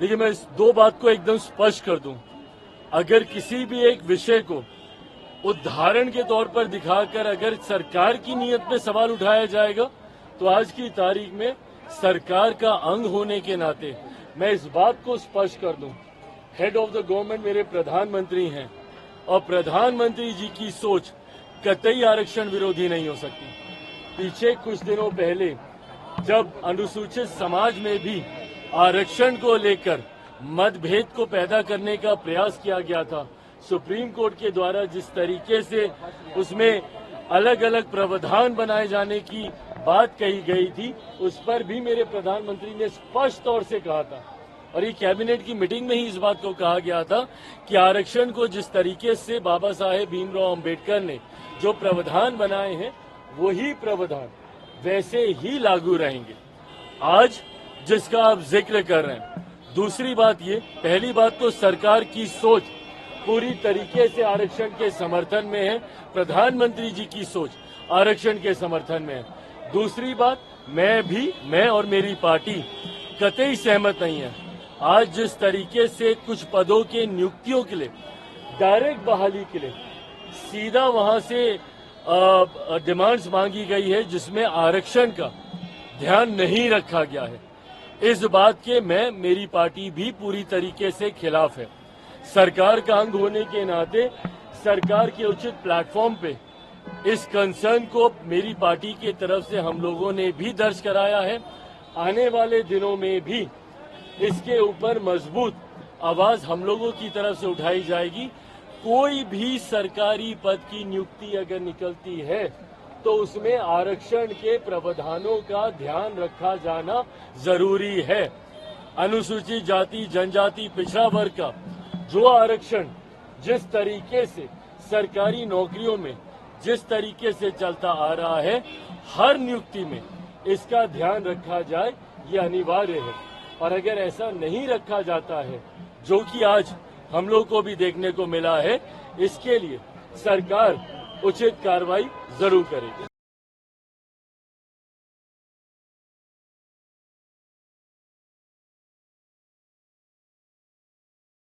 देखिए, मैं इस दो बात को एकदम स्पष्ट कर दूं। अगर किसी भी एक विषय को उदाहरण के तौर पर दिखाकर अगर सरकार की नीयत में सवाल उठाया जाएगा तो आज की तारीख में सरकार का अंग होने के नाते मैं इस बात को स्पष्ट कर दूं, हेड ऑफ द गवर्नमेंट मेरे प्रधानमंत्री हैं और प्रधानमंत्री जी की सोच कतई आरक्षण विरोधी नहीं हो सकती। पीछे कुछ दिनों पहले जब अनुसूचित समाज में भी आरक्षण को लेकर मतभेद को पैदा करने का प्रयास किया गया था, सुप्रीम कोर्ट के द्वारा जिस तरीके से उसमें अलग अलग प्रावधान बनाए जाने की बात कही गई थी, उस पर भी मेरे प्रधानमंत्री ने स्पष्ट तौर से कहा था और ये कैबिनेट की मीटिंग में ही इस बात को कहा गया था कि आरक्षण को जिस तरीके से बाबा साहेब भीमराव अंबेडकर ने जो प्रावधान बनाए हैं वही प्रावधान वैसे ही लागू रहेंगे। आज जिसका आप जिक्र कर रहे हैं, दूसरी बात ये, पहली बात तो सरकार की सोच पूरी तरीके से आरक्षण के समर्थन में है, प्रधानमंत्री जी की सोच आरक्षण के समर्थन में है। दूसरी बात, मैं और मेरी पार्टी कतई सहमत नहीं है। आज जिस तरीके से कुछ पदों के नियुक्तियों के लिए डायरेक्ट बहाली के लिए सीधा वहां से डिमांड्स मांगी गई है जिसमें आरक्षण का ध्यान नहीं रखा गया है, इस बात के मेरी पार्टी भी पूरी तरीके से खिलाफ है। सरकार का अंग होने के नाते सरकार के उचित प्लेटफॉर्म पे इस कंसर्न को मेरी पार्टी की तरफ से हम लोगों ने भी दर्ज कराया है। आने वाले दिनों में भी इसके ऊपर मजबूत आवाज हम लोगों की तरफ से उठाई जाएगी। कोई भी सरकारी पद की नियुक्ति अगर निकलती है तो उसमें आरक्षण के प्रावधानों का ध्यान रखा जाना जरूरी है। अनुसूचित जाति, जनजाति, पिछड़ा वर्ग का जो आरक्षण जिस तरीके से सरकारी नौकरियों में जिस तरीके से चलता आ रहा है, हर नियुक्ति में इसका ध्यान रखा जाए, ये अनिवार्य है। और अगर ऐसा नहीं रखा जाता है, जो कि आज हम लोग को भी देखने को मिला है, इसके लिए सरकार उचित कार्रवाई जरूर करेगी।